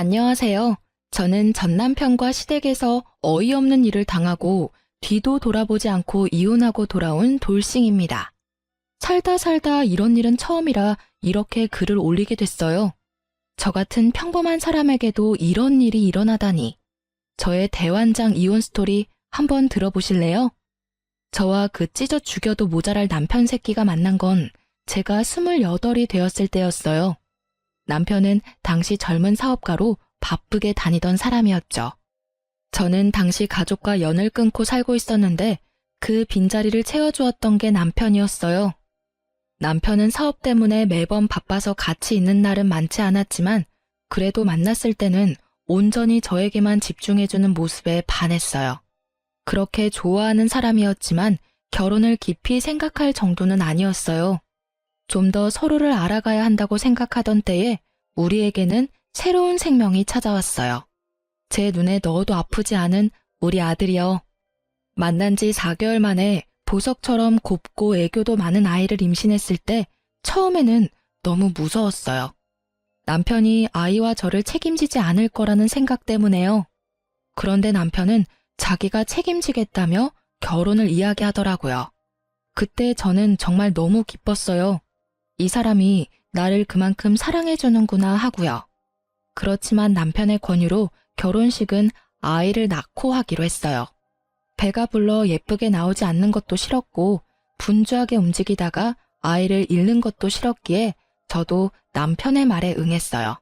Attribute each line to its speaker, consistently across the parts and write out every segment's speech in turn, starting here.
Speaker 1: 안녕하세요. 저는 전 남편과 시댁에서 어이없는 일을 당하고 뒤도 돌아보지 않고 이혼하고 돌아온 돌싱입니다. 살다 살다 이런 일은 처음이라 이렇게 글을 올리게 됐어요. 저 같은 평범한 사람에게도 이런 일이 일어나다니. 저의 대환장 이혼 스토리 한번 들어보실래요? 저와 그 찢어 죽여도 모자랄 남편 새끼가 만난 건 제가 28이 되었을 때였어요. 남편은 당시 젊은 사업가로 바쁘게 다니던 사람이었죠. 저는 당시 가족과 연을 끊고 살고 있었는데 그 빈자리를 채워주었던 게 남편이었어요. 남편은 사업 때문에 매번 바빠서 같이 있는 날은 많지 않았지만 그래도 만났을 때는 온전히 저에게만 집중해주는 모습에 반했어요. 그렇게 좋아하는 사람이었지만 결혼을 깊이 생각할 정도는 아니었어요. 좀 더 서로를 알아가야 한다고 생각하던 때에 우리에게는 새로운 생명이 찾아왔어요. 제 눈에 넣어도 아프지 않은 우리 아들이요. 만난 지 4개월 만에 보석처럼 곱고 애교도 많은 아이를 임신했을 때 처음에는 너무 무서웠어요. 남편이 아이와 저를 책임지지 않을 거라는 생각 때문에요. 그런데 남편은 자기가 책임지겠다며 결혼을 이야기하더라고요. 그때 저는 정말 너무 기뻤어요. 이 사람이 나를 그만큼 사랑해주는구나 하고요. 그렇지만 남편의 권유로 결혼식은 아이를 낳고 하기로 했어요. 배가 불러 예쁘게 나오지 않는 것도 싫었고 분주하게 움직이다가 아이를 잃는 것도 싫었기에 저도 남편의 말에 응했어요.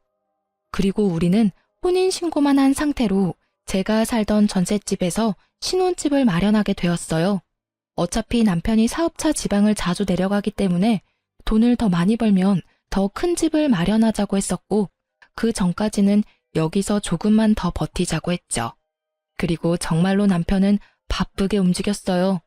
Speaker 1: 그리고 우리는 혼인신고만 한 상태로 제가 살던 전셋집에서 신혼집을 마련하게 되었어요. 어차피 남편이 사업차 지방을 자주 내려가기 때문에 돈을 더 많이 벌면 더 큰 집을 마련하자고 했었고 그 전까지는 여기서 조금만 더 버티자고 했죠. 그리고 정말로 남편은 바쁘게 움직였어요.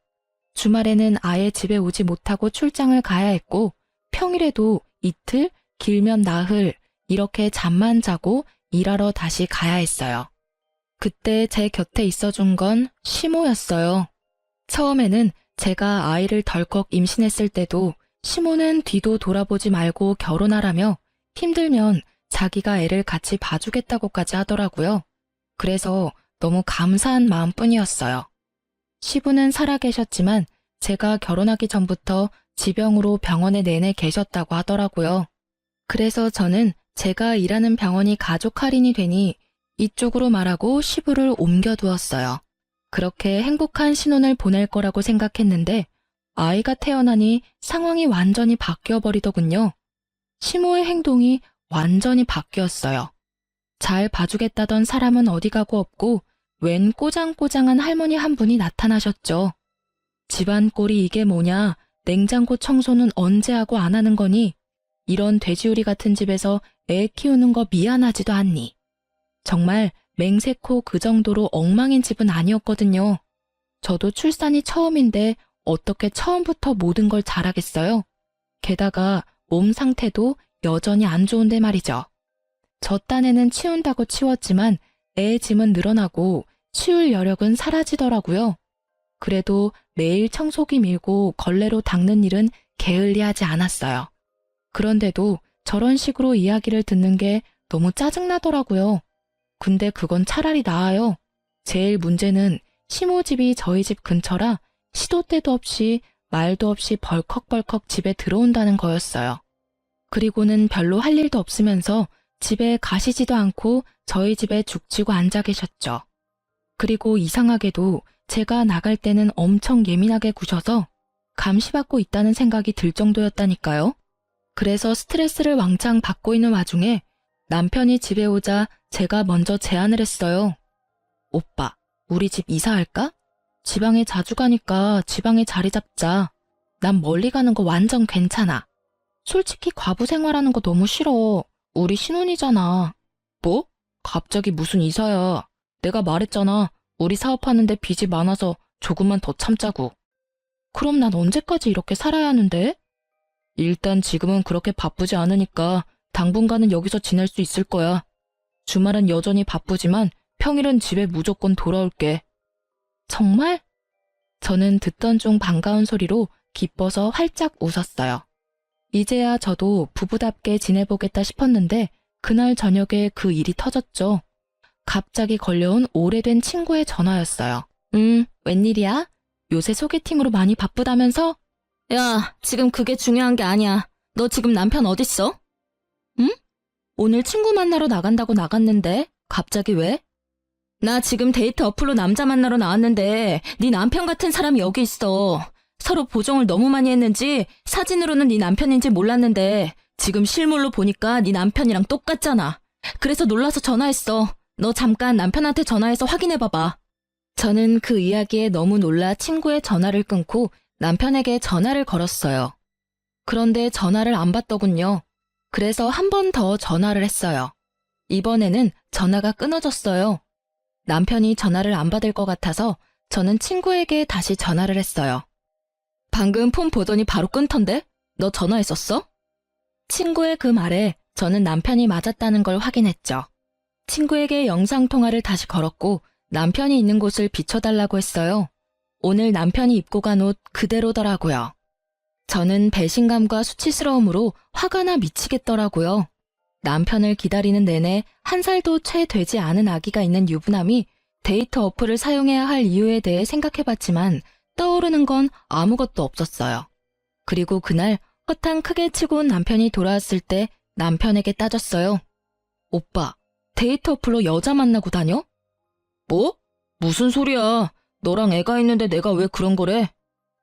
Speaker 1: 주말에는 아예 집에 오지 못하고 출장을 가야 했고 평일에도 이틀, 길면 나흘 이렇게 잠만 자고 일하러 다시 가야 했어요. 그때 제 곁에 있어준 건 시모였어요. 처음에는 제가 아이를 덜컥 임신했을 때도 시모는 뒤도 돌아보지 말고 결혼하라며 힘들면 자기가 애를 같이 봐주겠다고까지 하더라고요. 그래서 너무 감사한 마음뿐이었어요. 시부는 살아계셨지만 제가 결혼하기 전부터 지병으로 병원에 내내 계셨다고 하더라고요. 그래서 저는 제가 일하는 병원이 가족 할인이 되니 이쪽으로 말하고 시부를 옮겨두었어요. 그렇게 행복한 신혼을 보낼 거라고 생각했는데 아이가 태어나니 상황이 완전히 바뀌어버리더군요. 시모의 행동이 완전히 바뀌었어요. 잘 봐주겠다던 사람은 어디 가고 없고 웬 꼬장꼬장한 할머니 한 분이 나타나셨죠. 집안 꼴이 이게 뭐냐, 냉장고 청소는 언제 하고 안 하는 거니, 이런 돼지우리 같은 집에서 애 키우는 거 미안하지도 않니. 정말 맹세코 그 정도로 엉망인 집은 아니었거든요. 저도 출산이 처음인데 어떻게 처음부터 모든 걸 잘하겠어요? 게다가 몸 상태도 여전히 안 좋은데 말이죠. 저 딴에는 치운다고 치웠지만 애 짐은 늘어나고 치울 여력은 사라지더라고요. 그래도 매일 청소기 밀고 걸레로 닦는 일은 게을리하지 않았어요. 그런데도 저런 식으로 이야기를 듣는 게 너무 짜증나더라고요. 근데 그건 차라리 나아요. 제일 문제는 시모 집이 저희 집 근처라 시도 때도 없이 말도 없이 벌컥벌컥 집에 들어온다는 거였어요. 그리고는 별로 할 일도 없으면서 집에 가시지도 않고 저희 집에 죽치고 앉아 계셨죠. 그리고 이상하게도 제가 나갈 때는 엄청 예민하게 구셔서 감시받고 있다는 생각이 들 정도였다니까요. 그래서 스트레스를 왕창 받고 있는 와중에 남편이 집에 오자 제가 먼저 제안을 했어요. 오빠, 우리 집 이사할까? 지방에 자주 가니까 지방에 자리 잡자. 난 멀리 가는 거 완전 괜찮아. 솔직히 과부 생활하는 거 너무 싫어. 우리 신혼이잖아. 뭐? 갑자기 무슨 이사야. 내가 말했잖아. 우리 사업하는데 빚이 많아서 조금만 더 참자고. 그럼 난 언제까지 이렇게 살아야 하는데? 일단 지금은 그렇게 바쁘지 않으니까 당분간은 여기서 지낼 수 있을 거야. 주말은 여전히 바쁘지만 평일은 집에 무조건 돌아올게. 정말? 저는 듣던 중 반가운 소리로 기뻐서 활짝 웃었어요. 이제야 저도 부부답게 지내보겠다 싶었는데 그날 저녁에 그 일이 터졌죠. 갑자기 걸려온 오래된 친구의 전화였어요. 웬일이야? 요새 소개팅으로 많이 바쁘다면서? 야, 지금 그게 중요한 게 아니야. 너 지금 남편 어딨어? 응? 오늘 친구 만나러 나간다고 나갔는데 갑자기 왜? 나 지금 데이트 어플로 남자 만나러 나왔는데 네 남편 같은 사람이 여기 있어. 서로 보정을 너무 많이 했는지 사진으로는 네 남편인지 몰랐는데 지금 실물로 보니까 네 남편이랑 똑같잖아. 그래서 놀라서 전화했어. 너 잠깐 남편한테 전화해서 확인해봐봐. 저는 그 이야기에 너무 놀라 친구의 전화를 끊고 남편에게 전화를 걸었어요. 그런데 전화를 안 받더군요. 그래서 한 번 더 전화를 했어요. 이번에는 전화가 끊어졌어요. 남편이 전화를 안 받을 것 같아서 저는 친구에게 다시 전화를 했어요. 방금 폰 보더니 바로 끊던데? 너 전화했었어? 친구의 그 말에 저는 남편이 맞았다는 걸 확인했죠. 친구에게 영상통화를 다시 걸었고 남편이 있는 곳을 비춰달라고 했어요. 오늘 남편이 입고 간 옷 그대로더라고요. 저는 배신감과 수치스러움으로 화가 나 미치겠더라고요. 남편을 기다리는 내내 한 살도 채 되지 않은 아기가 있는 유부남이 데이트 어플을 사용해야 할 이유에 대해 생각해봤지만 떠오르는 건 아무것도 없었어요. 그리고 그날 허탕 크게 치고 온 남편이 돌아왔을 때 남편에게 따졌어요. 오빠, 데이트 어플로 여자 만나고 다녀? 뭐? 무슨 소리야. 너랑 애가 있는데 내가 왜 그런 거래?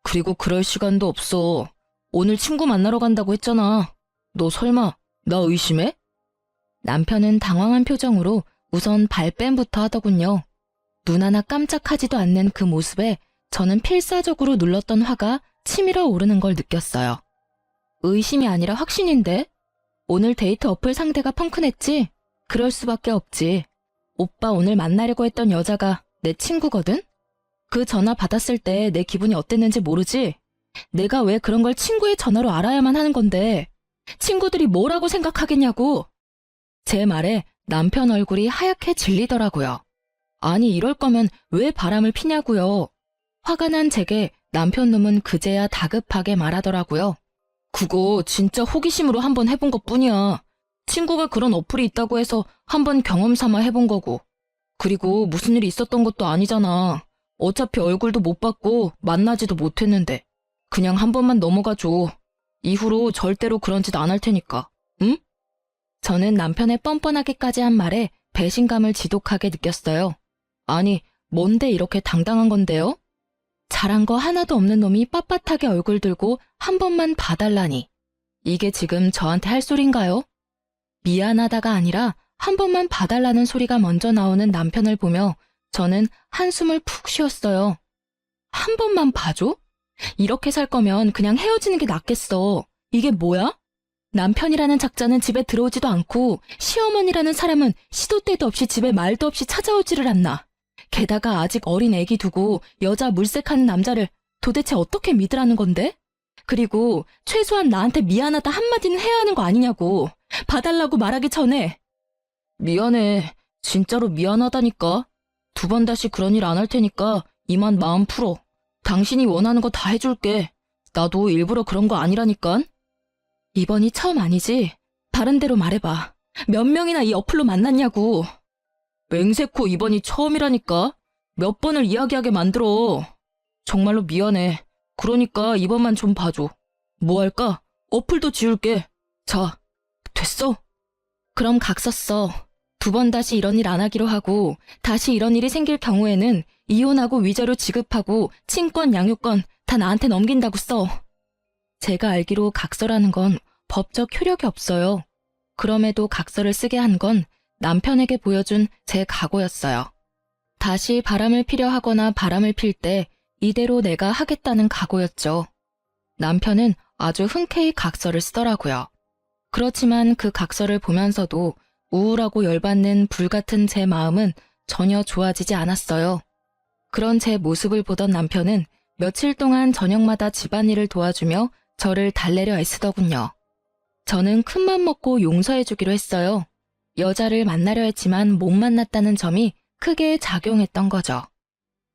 Speaker 1: 그리고 그럴 시간도 없어. 오늘 친구 만나러 간다고 했잖아. 너 설마 나 의심해? 남편은 당황한 표정으로 우선 발뺌부터 하더군요. 눈 하나 깜짝하지도 않는 그 모습에 저는 필사적으로 눌렀던 화가 치밀어 오르는 걸 느꼈어요. 의심이 아니라 확신인데? 오늘 데이트 어플 상대가 펑크냈지? 그럴 수밖에 없지. 오빠 오늘 만나려고 했던 여자가 내 친구거든? 그 전화 받았을 때 내 기분이 어땠는지 모르지? 내가 왜 그런 걸 친구의 전화로 알아야만 하는 건데 친구들이 뭐라고 생각하겠냐고. 제 말에 남편 얼굴이 하얗게 질리더라고요. 아니 이럴 거면 왜 바람을 피냐고요. 화가 난 제게 남편 놈은 그제야 다급하게 말하더라고요. 그거 진짜 호기심으로 한번 해본 것뿐이야. 친구가 그런 어플이 있다고 해서 한번 경험 삼아 해본 거고. 그리고 무슨 일이 있었던 것도 아니잖아. 어차피 얼굴도 못 봤고 만나지도 못했는데. 그냥 한 번만 넘어가줘. 이후로 절대로 그런 짓 안 할 테니까. 응? 저는 남편의 뻔뻔하게까지 한 말에 배신감을 지독하게 느꼈어요. 아니, 뭔데 이렇게 당당한 건데요? 잘한 거 하나도 없는 놈이 빳빳하게 얼굴 들고 한 번만 봐달라니. 이게 지금 저한테 할 소린가요? 미안하다가 아니라 한 번만 봐달라는 소리가 먼저 나오는 남편을 보며 저는 한숨을 푹 쉬었어요. 한 번만 봐줘? 이렇게 살 거면 그냥 헤어지는 게 낫겠어. 이게 뭐야? 남편이라는 작자는 집에 들어오지도 않고 시어머니라는 사람은 시도 때도 없이 집에 말도 없이 찾아오지를 않나. 게다가 아직 어린 애기 두고 여자 물색하는 남자를 도대체 어떻게 믿으라는 건데? 그리고 최소한 나한테 미안하다 한마디는 해야 하는 거 아니냐고. 봐달라고 말하기 전에. 미안해. 진짜로 미안하다니까. 두 번 다시 그런 일 안 할 테니까 이만 마음 풀어. 당신이 원하는 거 다 해줄게. 나도 일부러 그런 거 아니라니깐. 이번이 처음 아니지? 다른 데로 말해봐. 몇 명이나 이 어플로 만났냐고. 맹세코 이번이 처음이라니까. 몇 번을 이야기하게 만들어. 정말로 미안해. 그러니까 이번만 좀 봐줘. 뭐 할까? 어플도 지울게. 자, 됐어? 그럼 각 썼어. 두 번 다시 이런 일 안 하기로 하고 다시 이런 일이 생길 경우에는 이혼하고 위자료 지급하고 친권, 양육권 다 나한테 넘긴다고 써. 제가 알기로 각서라는 건 법적 효력이 없어요. 그럼에도 각서를 쓰게 한 건 남편에게 보여준 제 각오였어요. 다시 바람을 피려 하거나 바람을 필 때 이대로 내가 하겠다는 각오였죠. 남편은 아주 흔쾌히 각서를 쓰더라고요. 그렇지만 그 각서를 보면서도 우울하고 열받는 불같은 제 마음은 전혀 좋아지지 않았어요. 그런 제 모습을 보던 남편은 며칠 동안 저녁마다 집안일을 도와주며 저를 달래려 애쓰더군요. 저는 큰맘 먹고 용서해주기로 했어요. 여자를 만나려 했지만 못 만났다는 점이 크게 작용했던 거죠.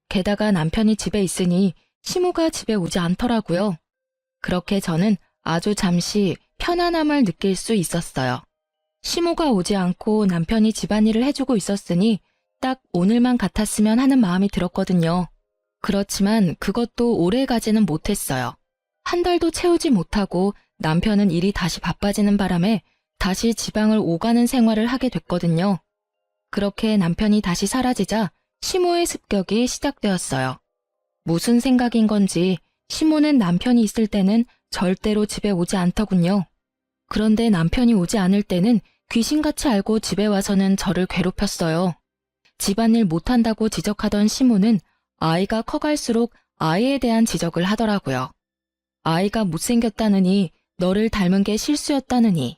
Speaker 1: 게다가 남편이 집에 있으니 시모가 집에 오지 않더라고요. 그렇게 저는 아주 잠시 편안함을 느낄 수 있었어요. 시모가 오지 않고 남편이 집안일을 해주고 있었으니 딱 오늘만 같았으면 하는 마음이 들었거든요. 그렇지만 그것도 오래 가지는 못했어요. 한 달도 채우지 못하고 남편은 일이 다시 바빠지는 바람에 다시 지방을 오가는 생활을 하게 됐거든요. 그렇게 남편이 다시 사라지자 시모의 습격이 시작되었어요. 무슨 생각인 건지 시모는 남편이 있을 때는 절대로 집에 오지 않더군요. 그런데 남편이 오지 않을 때는 귀신같이 알고 집에 와서는 저를 괴롭혔어요. 집안일 못한다고 지적하던 시모는 아이가 커갈수록 아이에 대한 지적을 하더라고요. 아이가 못생겼다느니, 너를 닮은 게 실수였다느니.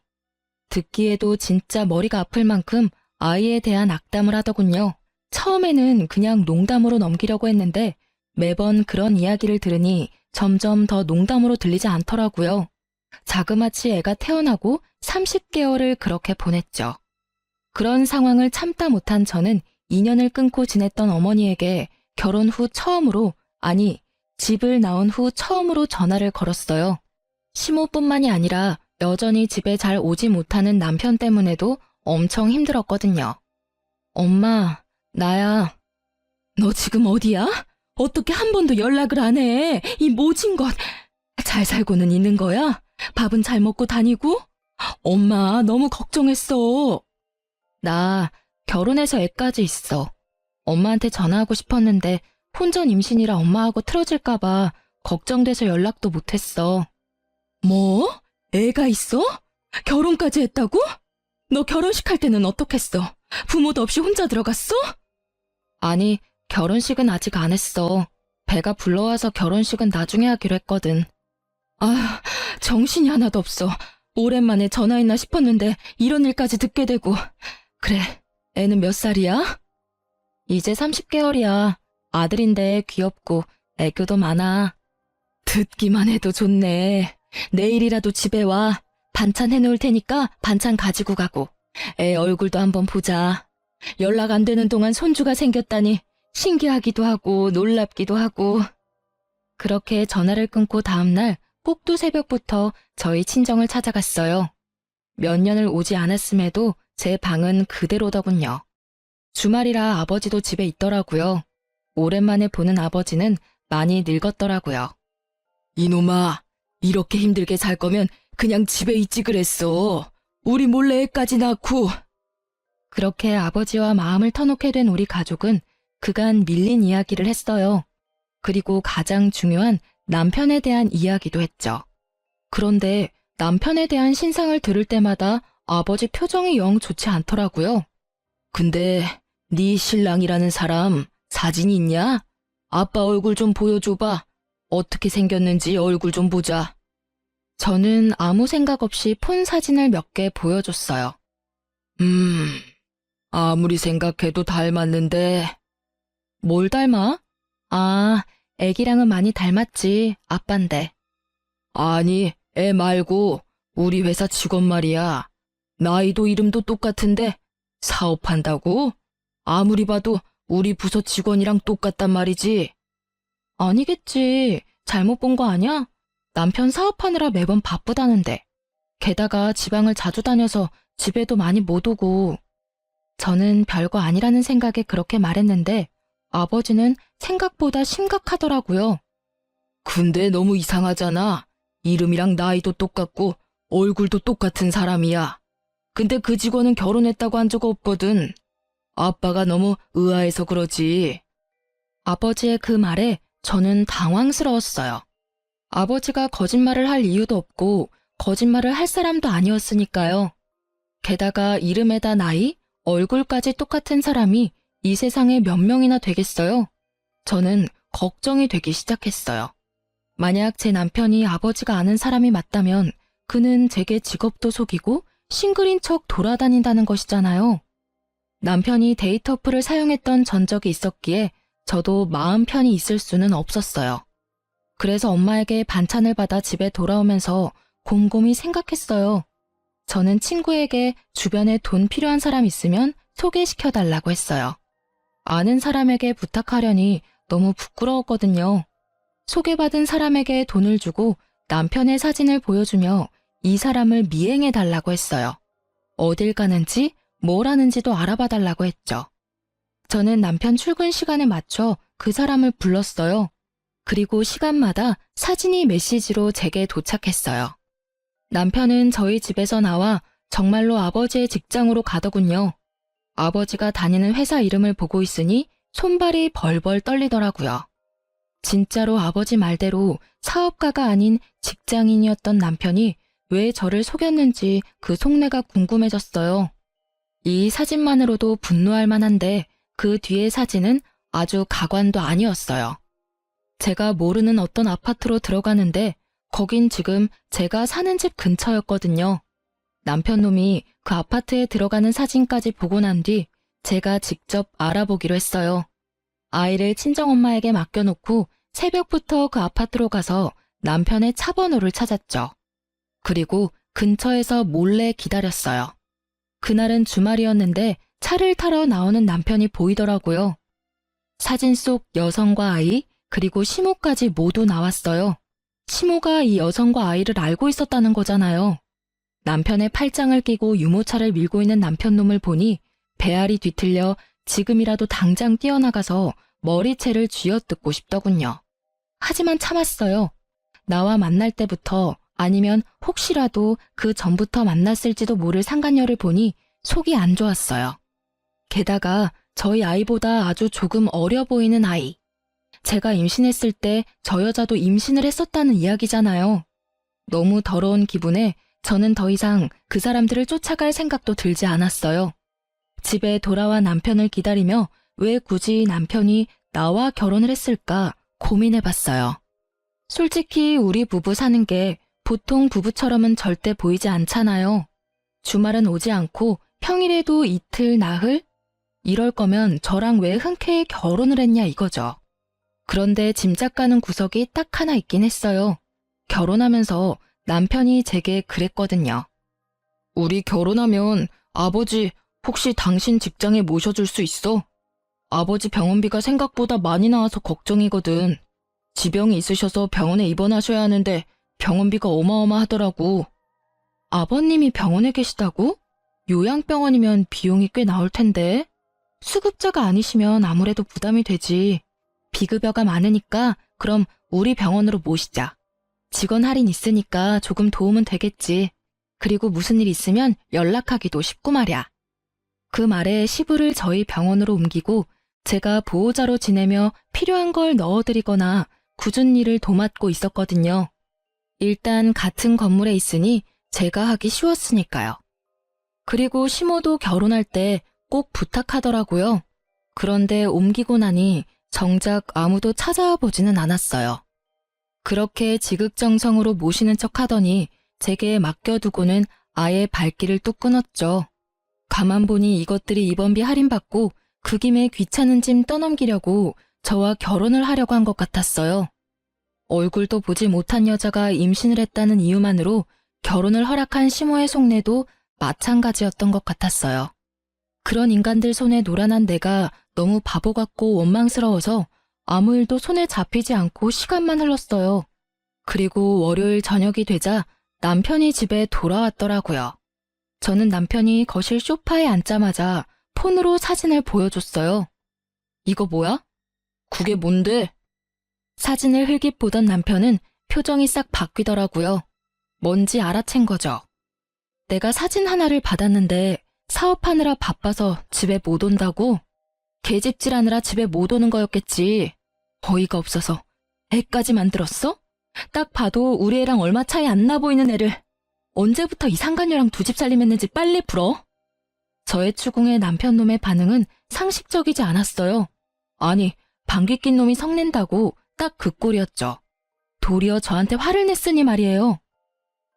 Speaker 1: 듣기에도 진짜 머리가 아플 만큼 아이에 대한 악담을 하더군요. 처음에는 그냥 농담으로 넘기려고 했는데 매번 그런 이야기를 들으니 점점 더 농담으로 들리지 않더라고요. 자그마치 애가 태어나고 30개월을 그렇게 보냈죠. 그런 상황을 참다 못한 저는 인연을 끊고 지냈던 어머니에게 결혼 후 처음으로, 아니, 집을 나온 후 처음으로 전화를 걸었어요. 시모뿐만이 아니라 여전히 집에 잘 오지 못하는 남편 때문에도 엄청 힘들었거든요. 엄마, 나야. 너 지금 어디야? 어떻게 한 번도 연락을 안 해? 이 모진 것. 잘 살고는 있는 거야? 밥은 잘 먹고 다니고? 엄마, 너무 걱정했어. 나 결혼해서 애까지 있어. 엄마한테 전화하고 싶었는데 혼전 임신이라 엄마하고 틀어질까봐 걱정돼서 연락도 못했어. 뭐? 애가 있어? 결혼까지 했다고? 너 결혼식 할 때는 어떻겠어? 부모도 없이 혼자 들어갔어? 아니, 결혼식은 아직 안 했어. 배가 불러와서 결혼식은 나중에 하기로 했거든. 아, 정신이 하나도 없어. 오랜만에 전화했나 싶었는데 이런 일까지 듣게 되고. 그래, 애는 몇 살이야? 이제 30개월이야. 아들인데 귀엽고 애교도 많아. 듣기만 해도 좋네. 내일이라도 집에 와. 반찬 해놓을 테니까 반찬 가지고 가고. 애 얼굴도 한번 보자. 연락 안 되는 동안 손주가 생겼다니 신기하기도 하고 놀랍기도 하고. 그렇게 전화를 끊고 다음날 꼭두 새벽부터 저희 친정을 찾아갔어요. 몇 년을 오지 않았음에도 제 방은 그대로더군요. 주말이라 아버지도 집에 있더라고요. 오랜만에 보는 아버지는 많이 늙었더라고요. 이놈아, 이렇게 힘들게 살 거면 그냥 집에 있지 그랬어. 우리 몰래 애까지 낳고. 그렇게 아버지와 마음을 터놓게 된 우리 가족은 그간 밀린 이야기를 했어요. 그리고 가장 중요한 남편에 대한 이야기도 했죠. 그런데 남편에 대한 신상을 들을 때마다 아버지 표정이 영 좋지 않더라고요. 근데 네 신랑이라는 사람 사진이 있냐? 아빠 얼굴 좀 보여줘봐. 어떻게 생겼는지 얼굴 좀 보자. 저는 아무 생각 없이 폰 사진을 몇 개 보여줬어요. 아무리 생각해도 닮았는데. 뭘 닮아? 아, 애기랑은 많이 닮았지, 아빤데. 아니, 애 말고 우리 회사 직원 말이야. 나이도 이름도 똑같은데 사업한다고? 아무리 봐도 우리 부서 직원이랑 똑같단 말이지. 아니겠지. 잘못 본 거 아니야? 남편 사업하느라 매번 바쁘다는데. 게다가 지방을 자주 다녀서 집에도 많이 못 오고. 저는 별거 아니라는 생각에 그렇게 말했는데 아버지는 생각보다 심각하더라고요. 근데 너무 이상하잖아. 이름이랑 나이도 똑같고 얼굴도 똑같은 사람이야. 근데 그 직원은 결혼했다고 한 적 없거든. 아빠가 너무 의아해서 그러지. 아버지의 그 말에 저는 당황스러웠어요. 아버지가 거짓말을 할 이유도 없고 거짓말을 할 사람도 아니었으니까요. 게다가 이름에다 나이, 얼굴까지 똑같은 사람이 이 세상에 몇 명이나 되겠어요? 저는 걱정이 되기 시작했어요. 만약 제 남편이 아버지가 아는 사람이 맞다면 그는 제게 직업도 속이고 싱글인 척 돌아다닌다는 것이잖아요. 남편이 데이트 어플을 사용했던 전적이 있었기에 저도 마음 편히 있을 수는 없었어요. 그래서 엄마에게 반찬을 받아 집에 돌아오면서 곰곰이 생각했어요. 저는 친구에게 주변에 돈 필요한 사람 있으면 소개시켜달라고 했어요. 아는 사람에게 부탁하려니 너무 부끄러웠거든요. 소개받은 사람에게 돈을 주고 남편의 사진을 보여주며 이 사람을 미행해달라고 했어요. 어딜 가는지 뭘 하는지도 알아봐 달라고 했죠. 저는 남편 출근 시간에 맞춰 그 사람을 불렀어요. 그리고 시간마다 사진이 메시지로 제게 도착했어요. 남편은 저희 집에서 나와 정말로 아버지의 직장으로 가더군요. 아버지가 다니는 회사 이름을 보고 있으니 손발이 벌벌 떨리더라고요. 진짜로 아버지 말대로 사업가가 아닌 직장인이었던 남편이 왜 저를 속였는지 그 속내가 궁금해졌어요. 이 사진만으로도 분노할 만한데 그 뒤의 사진은 아주 가관도 아니었어요. 제가 모르는 어떤 아파트로 들어가는데 거긴 지금 제가 사는 집 근처였거든요. 남편 놈이 그 아파트에 들어가는 사진까지 보고 난 뒤 제가 직접 알아보기로 했어요. 아이를 친정엄마에게 맡겨놓고 새벽부터 그 아파트로 가서 남편의 차 번호를 찾았죠. 그리고 근처에서 몰래 기다렸어요. 그날은 주말이었는데 차를 타러 나오는 남편이 보이더라고요. 사진 속 여성과 아이, 그리고 시모까지 모두 나왔어요. 시모가 이 여성과 아이를 알고 있었다는 거잖아요. 남편의 팔짱을 끼고 유모차를 밀고 있는 남편 놈을 보니 배알이 뒤틀려 지금이라도 당장 뛰어나가서 머리채를 쥐어뜯고 싶더군요. 하지만 참았어요. 나와 만날 때부터 아니면 혹시라도 그 전부터 만났을지도 모를 상간녀를 보니 속이 안 좋았어요. 게다가 저희 아이보다 아주 조금 어려 보이는 아이. 제가 임신했을 때 저 여자도 임신을 했었다는 이야기잖아요. 너무 더러운 기분에 저는 더 이상 그 사람들을 쫓아갈 생각도 들지 않았어요. 집에 돌아와 남편을 기다리며 왜 굳이 남편이 나와 결혼을 했을까 고민해봤어요. 솔직히 우리 부부 사는 게 보통 부부처럼은 절대 보이지 않잖아요. 주말은 오지 않고 평일에도 이틀, 나흘? 이럴 거면 저랑 왜 흔쾌히 결혼을 했냐 이거죠. 그런데 짐작 가는 구석이 딱 하나 있긴 했어요. 결혼하면서 남편이 제게 그랬거든요. 우리 결혼하면 아버지 혹시 당신 직장에 모셔줄 수 있어? 아버지 병원비가 생각보다 많이 나와서 걱정이거든. 지병이 있으셔서 병원에 입원하셔야 하는데 병원비가 어마어마하더라고. 아버님이 병원에 계시다고? 요양병원이면 비용이 꽤 나올 텐데. 수급자가 아니시면 아무래도 부담이 되지. 비급여가 많으니까 그럼 우리 병원으로 모시자. 직원 할인 있으니까 조금 도움은 되겠지. 그리고 무슨 일 있으면 연락하기도 쉽고 말야. 그 말에 시부를 저희 병원으로 옮기고 제가 보호자로 지내며 필요한 걸 넣어드리거나 굳은 일을 도맡고 있었거든요. 일단 같은 건물에 있으니 제가 하기 쉬웠으니까요. 그리고 시모도 결혼할 때 꼭 부탁하더라고요. 그런데 옮기고 나니 정작 아무도 찾아와 보지는 않았어요. 그렇게 지극정성으로 모시는 척 하더니 제게 맡겨두고는 아예 발길을 뚝 끊었죠. 가만 보니 이것들이 입원비 할인받고 그 김에 귀찮은 짐 떠넘기려고 저와 결혼을 하려고 한 것 같았어요. 얼굴도 보지 못한 여자가 임신을 했다는 이유만으로 결혼을 허락한 시모의 속내도 마찬가지였던 것 같았어요. 그런 인간들 손에 노란한 내가 너무 바보 같고 원망스러워서 아무 일도 손에 잡히지 않고 시간만 흘렀어요. 그리고 월요일 저녁이 되자 남편이 집에 돌아왔더라고요. 저는 남편이 거실 소파에 앉자마자 폰으로 사진을 보여줬어요. 이거 뭐야? 그게 뭔데? 사진을 흘깃 보던 남편은 표정이 싹 바뀌더라고요. 뭔지 알아챈 거죠. 내가 사진 하나를 받았는데 사업하느라 바빠서 집에 못 온다고? 개집질하느라 집에 못 오는 거였겠지. 어이가 없어서 애까지 만들었어? 딱 봐도 우리 애랑 얼마 차이 안 나 보이는 애를 언제부터 이 상간녀랑 두 집 살림했는지 빨리 풀어. 저의 추궁에 남편 놈의 반응은 상식적이지 않았어요. 아니, 방귀 낀 놈이 성낸다고 딱 그 꼴이었죠. 도리어 저한테 화를 냈으니 말이에요.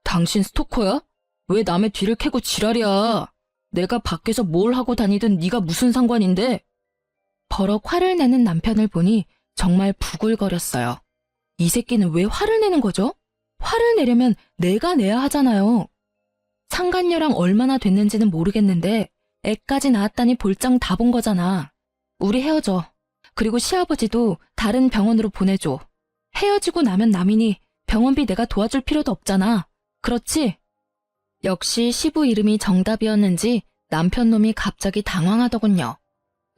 Speaker 1: 당신 스토커야? 왜 남의 뒤를 캐고 지랄이야? 내가 밖에서 뭘 하고 다니든 네가 무슨 상관인데? 버럭 화를 내는 남편을 보니 정말 부글거렸어요. 이 새끼는 왜 화를 내는 거죠? 화를 내려면 내가 내야 하잖아요. 상간녀랑 얼마나 됐는지는 모르겠는데 애까지 낳았다니 볼장 다 본 거잖아. 우리 헤어져. 그리고 시아버지도 다른 병원으로 보내줘. 헤어지고 나면 남이니 병원비 내가 도와줄 필요도 없잖아. 그렇지? 역시 시부 이름이 정답이었는지 남편 놈이 갑자기 당황하더군요.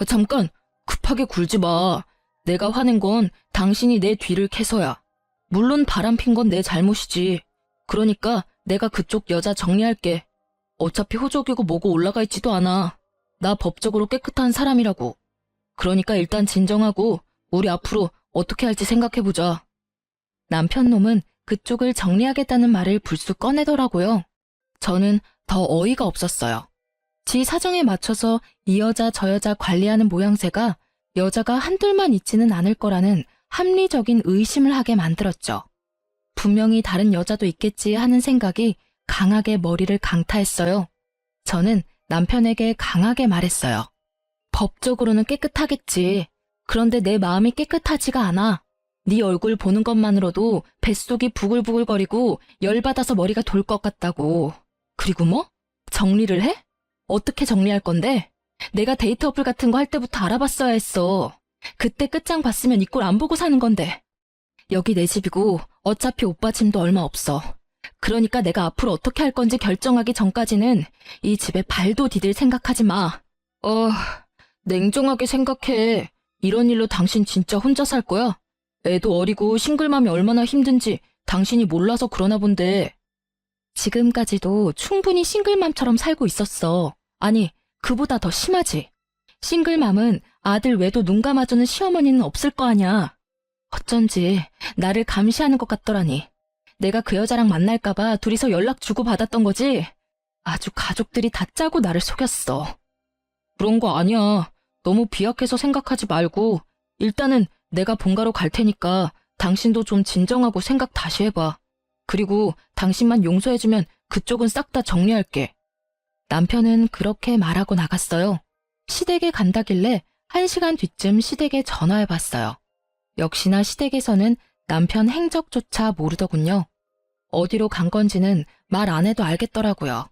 Speaker 1: 잠깐, 급하게 굴지 마. 내가 화낸 건 당신이 내 뒤를 캐서야. 물론 바람핀 건 내 잘못이지. 그러니까 내가 그쪽 여자 정리할게. 어차피 호적이고 뭐고 올라가 있지도 않아. 나 법적으로 깨끗한 사람이라고. 그러니까 일단 진정하고 우리 앞으로 어떻게 할지 생각해보자. 남편 놈은 그쪽을 정리하겠다는 말을 불쑥 꺼내더라고요. 저는 더 어이가 없었어요. 지 사정에 맞춰서 이 여자 저 여자 관리하는 모양새가 여자가 한둘만 있지는 않을 거라는 합리적인 의심을 하게 만들었죠. 분명히 다른 여자도 있겠지 하는 생각이 강하게 머리를 강타했어요. 저는 남편에게 강하게 말했어요. 법적으로는 깨끗하겠지. 그런데 내 마음이 깨끗하지가 않아. 네 얼굴 보는 것만으로도 뱃속이 부글부글거리고 열받아서 머리가 돌 것 같다고. 그리고 뭐? 정리를 해? 어떻게 정리할 건데? 내가 데이트 어플 같은 거 할 때부터 알아봤어야 했어. 그때 끝장 봤으면 이 꼴 안 보고 사는 건데. 여기 내 집이고 어차피 오빠 짐도 얼마 없어. 그러니까 내가 앞으로 어떻게 할 건지 결정하기 전까지는 이 집에 발도 디딜 생각하지 마. 냉정하게 생각해. 이런 일로 당신 진짜 혼자 살 거야? 애도 어리고 싱글맘이 얼마나 힘든지 당신이 몰라서 그러나 본데. 지금까지도 충분히 싱글맘처럼 살고 있었어. 아니, 그보다 더 심하지. 싱글맘은 아들 외도 눈 감아주는 시어머니는 없을 거 아냐. 어쩐지 나를 감시하는 것 같더라니. 내가 그 여자랑 만날까봐 둘이서 연락 주고 받았던 거지. 아주 가족들이 다 짜고 나를 속였어. 그런 거 아니야. 너무 비약해서 생각하지 말고 일단은 내가 본가로 갈 테니까 당신도 좀 진정하고 생각 다시 해봐. 그리고 당신만 용서해주면 그쪽은 싹 다 정리할게. 남편은 그렇게 말하고 나갔어요. 시댁에 간다길래 1시간 뒤쯤 시댁에 전화해봤어요. 역시나 시댁에서는 남편 행적조차 모르더군요. 어디로 간 건지는 말 안 해도 알겠더라고요.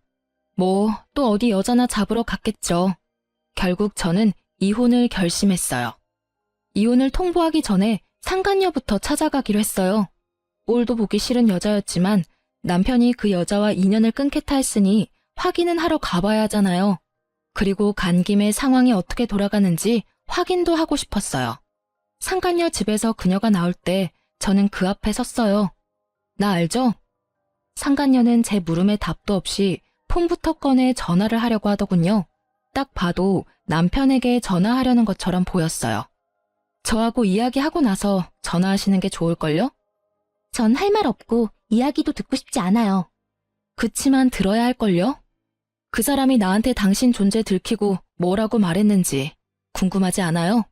Speaker 1: 뭐 또 어디 여자나 잡으러 갔겠죠. 결국 저는 이혼을 결심했어요. 이혼을 통보하기 전에 상간녀부터 찾아가기로 했어요. 꼴도 보기 싫은 여자였지만 남편이 그 여자와 인연을 끊겠다 했으니 확인은 하러 가봐야 하잖아요. 그리고 간 김에 상황이 어떻게 돌아가는지 확인도 하고 싶었어요. 상간녀 집에서 그녀가 나올 때 저는 그 앞에 섰어요. 나 알죠? 상간녀는 제 물음에 답도 없이 폰부터 꺼내 전화를 하려고 하더군요. 딱 봐도 남편에게 전화하려는 것처럼 보였어요. 저하고 이야기하고 나서 전화하시는 게 좋을걸요? 전 할 말 없고 이야기도 듣고 싶지 않아요. 그치만 들어야 할걸요? 그 사람이 나한테 당신 존재 들키고 뭐라고 말했는지 궁금하지 않아요?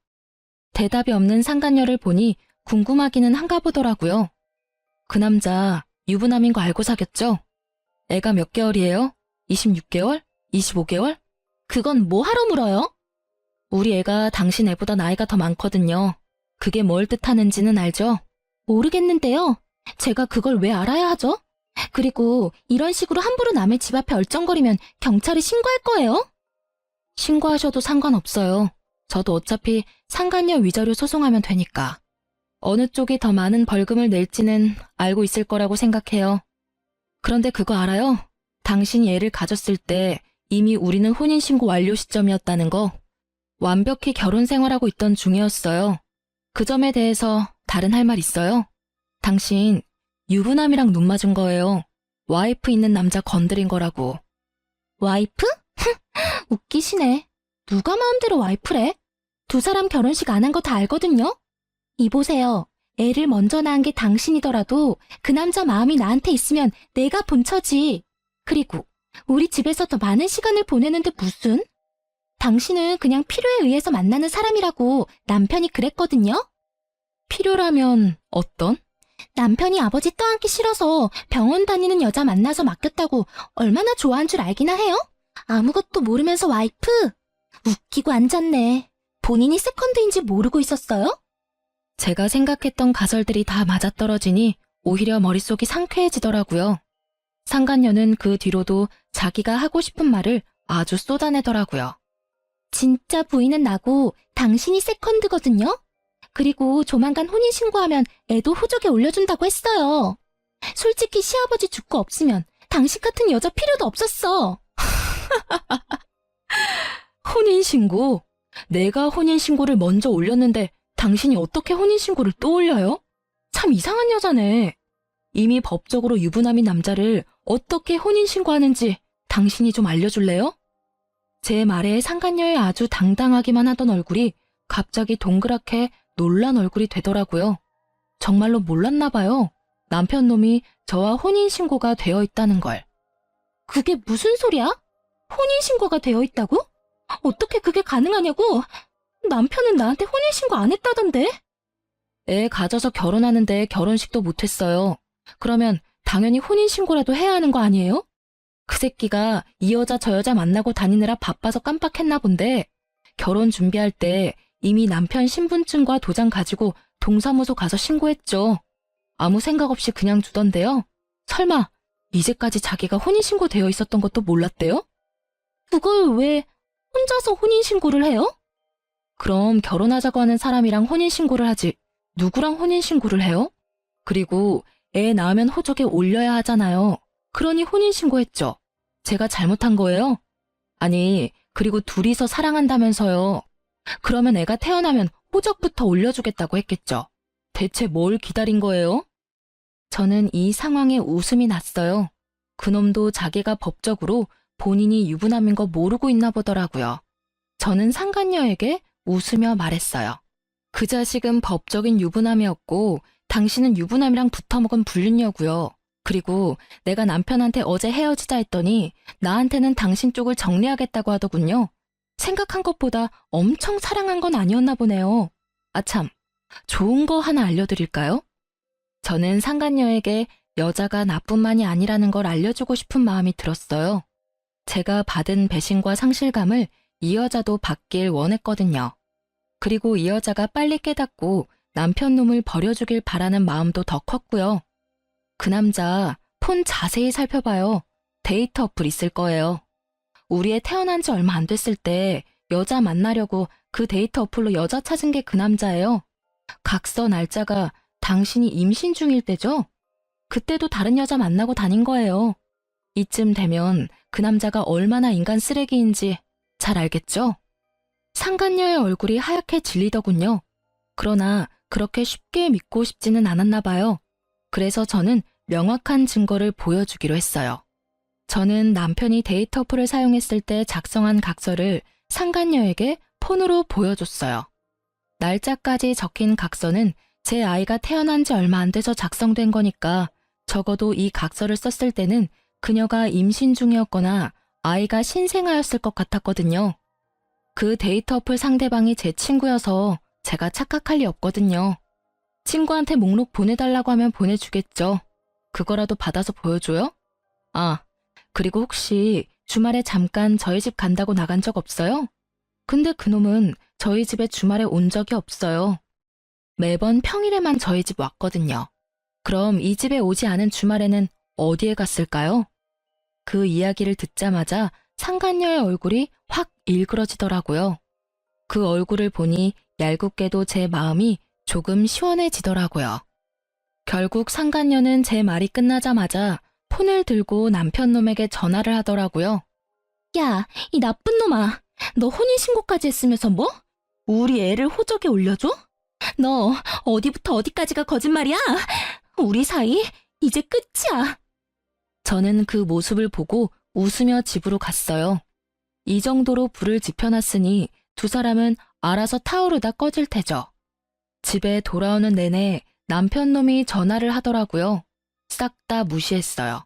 Speaker 1: 대답이 없는 상간녀를 보니 궁금하기는 한가 보더라고요. 그 남자 유부남인 거 알고 사귀었죠? 애가 몇 개월이에요? 26개월? 25개월? 그건 뭐 하러 물어요? 우리 애가 당신 애보다 나이가 더 많거든요. 그게 뭘 뜻하는지는 알죠? 모르겠는데요. 제가 그걸 왜 알아야 하죠? 그리고 이런 식으로 함부로 남의 집 앞에 얼쩡거리면 경찰에 신고할 거예요? 신고하셔도 상관없어요. 저도 어차피 상간녀 위자료 소송하면 되니까. 어느 쪽이 더 많은 벌금을 낼지는 알고 있을 거라고 생각해요. 그런데 그거 알아요? 당신이 애를 가졌을 때 이미 우리는 혼인신고 완료 시점이었다는 거. 완벽히 결혼 생활하고 있던 중이었어요. 그 점에 대해서 다른 할 말 있어요? 당신 유부남이랑 눈 맞은 거예요. 와이프 있는 남자 건드린 거라고. 와이프? 웃기시네. 누가 마음대로 와이프래? 두 사람 결혼식 안 한 거 다 알거든요? 이보세요. 애를 먼저 낳은 게 당신이더라도 그 남자 마음이 나한테 있으면 내가 본처지. 그리고 우리 집에서 더 많은 시간을 보내는데 무슨? 당신은 그냥 필요에 의해서 만나는 사람이라고 남편이 그랬거든요? 필요라면 어떤? 남편이 아버지 떠안기 싫어서 병원 다니는 여자 만나서 맡겼다고 얼마나 좋아한 줄 알기나 해요? 아무것도 모르면서 와이프? 웃기고 앉았네. 본인이 세컨드인지 모르고 있었어요? 제가 생각했던 가설들이 다 맞아떨어지니 오히려 머릿속이 상쾌해지더라고요. 상간녀는 그 뒤로도 자기가 하고 싶은 말을 아주 쏟아내더라고요. 진짜 부인은 나고 당신이 세컨드거든요? 그리고 조만간 혼인신고하면 애도 호적에 올려준다고 했어요. 솔직히 시아버지 죽고 없으면 당신 같은 여자 필요도 없었어. 혼인신고? 내가 혼인신고를 먼저 올렸는데 당신이 어떻게 혼인신고를 또 올려요? 참 이상한 여자네. 이미 법적으로 유부남인 남자를 어떻게 혼인신고하는지 당신이 좀 알려줄래요? 제 말에 상간녀의 아주 당당하기만 하던 얼굴이 갑자기 동그랗게 놀란 얼굴이 되더라고요. 정말로 몰랐나 봐요. 남편 놈이 저와 혼인신고가 되어 있다는 걸. 그게 무슨 소리야? 혼인신고가 되어 있다고? 어떻게 그게 가능하냐고? 남편은 나한테 혼인신고 안 했다던데? 애 가져서 결혼하는데 결혼식도 못했어요. 그러면 당연히 혼인신고라도 해야 하는 거 아니에요? 그 새끼가 이 여자 저 여자 만나고 다니느라 바빠서 깜빡했나 본데 결혼 준비할 때 이미 남편 신분증과 도장 가지고 동사무소 가서 신고했죠. 아무 생각 없이 그냥 두던데요. 설마 이제까지 자기가 혼인신고 되어 있었던 것도 몰랐대요? 그걸 왜 혼자서 혼인신고를 해요? 그럼 결혼하자고 하는 사람이랑 혼인신고를 하지 누구랑 혼인신고를 해요? 그리고 애 낳으면 호적에 올려야 하잖아요. 그러니 혼인신고했죠. 제가 잘못한 거예요? 아니, 그리고 둘이서 사랑한다면서요. 그러면 애가 태어나면 호적부터 올려주겠다고 했겠죠. 대체 뭘 기다린 거예요? 저는 이 상황에 웃음이 났어요. 그놈도 자기가 법적으로 본인이 유부남인 거 모르고 있나 보더라고요. 저는 상간녀에게 웃으며 말했어요. 그 자식은 법적인 유부남이었고 당신은 유부남이랑 붙어먹은 불륜녀고요. 그리고 내가 남편한테 어제 헤어지자 했더니 나한테는 당신 쪽을 정리하겠다고 하더군요. 생각한 것보다 엄청 사랑한 건 아니었나 보네요. 아참, 좋은 거 하나 알려드릴까요? 저는 상간녀에게 여자가 나뿐만이 아니라는 걸 알려주고 싶은 마음이 들었어요. 제가 받은 배신과 상실감을 이 여자도 받길 원했거든요. 그리고 이 여자가 빨리 깨닫고 남편 놈을 버려주길 바라는 마음도 더 컸고요. 그 남자 폰 자세히 살펴봐요. 데이트 어플 있을 거예요. 우리 애 태어난 지 얼마 안 됐을 때 여자 만나려고 그 데이트 어플로 여자 찾은 게 그 남자예요. 각서 날짜가 당신이 임신 중일 때죠? 그때도 다른 여자 만나고 다닌 거예요. 이쯤 되면 그 남자가 얼마나 인간 쓰레기인지 잘 알겠죠? 상간녀의 얼굴이 하얗게 질리더군요. 그러나 그렇게 쉽게 믿고 싶지는 않았나 봐요. 그래서 저는 명확한 증거를 보여주기로 했어요. 저는 남편이 데이트 어플을 사용했을 때 작성한 각서를 상간녀에게 폰으로 보여줬어요. 날짜까지 적힌 각서는 제 아이가 태어난 지 얼마 안 돼서 작성된 거니까 적어도 이 각서를 썼을 때는 그녀가 임신 중이었거나 아이가 신생아였을 것 같았거든요. 그 데이트 어플 상대방이 제 친구여서 제가 착각할 리 없거든요. 친구한테 목록 보내달라고 하면 보내주겠죠. 그거라도 받아서 보여줘요? 아, 그리고 혹시 주말에 잠깐 저희 집 간다고 나간 적 없어요? 근데 그놈은 저희 집에 주말에 온 적이 없어요. 매번 평일에만 저희 집 왔거든요. 그럼 이 집에 오지 않은 주말에는 어디에 갔을까요? 그 이야기를 듣자마자 상간녀의 얼굴이 확 일그러지더라고요. 그 얼굴을 보니 얄궂게도 제 마음이 조금 시원해지더라고요. 결국 상간녀는 제 말이 끝나자마자 폰을 들고 남편 놈에게 전화를 하더라고요. 야, 이 나쁜 놈아. 너 혼인신고까지 했으면서 뭐? 우리 애를 호적에 올려줘? 너 어디부터 어디까지가 거짓말이야? 우리 사이 이제 끝이야. 저는 그 모습을 보고 웃으며 집으로 갔어요. 이 정도로 불을 지펴놨으니 두 사람은 알아서 타오르다 꺼질 테죠. 집에 돌아오는 내내 남편 놈이 전화를 하더라고요. 싹 다 무시했어요.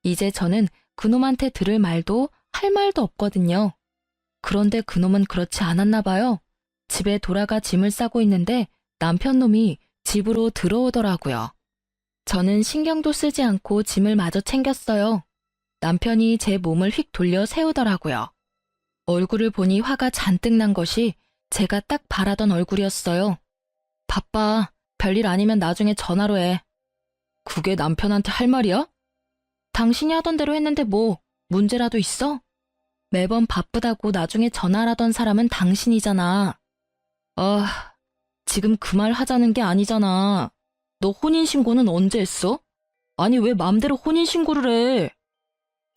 Speaker 1: 이제 저는 그놈한테 들을 말도 할 말도 없거든요. 그런데 그놈은 그렇지 않았나 봐요. 집에 돌아가 짐을 싸고 있는데 남편 놈이 집으로 들어오더라고요. 저는 신경도 쓰지 않고 짐을 마저 챙겼어요. 남편이 제 몸을 휙 돌려 세우더라고요. 얼굴을 보니 화가 잔뜩 난 것이 제가 딱 바라던 얼굴이었어요. 바빠. 별일 아니면 나중에 전화로 해. 그게 남편한테 할 말이야? 당신이 하던 대로 했는데 뭐 문제라도 있어? 매번 바쁘다고 나중에 전화하던 사람은 당신이잖아. 아, 지금 그 말 하자는 게 아니잖아. 너 혼인신고는 언제 했어? 아니 왜 맘대로 혼인신고를 해?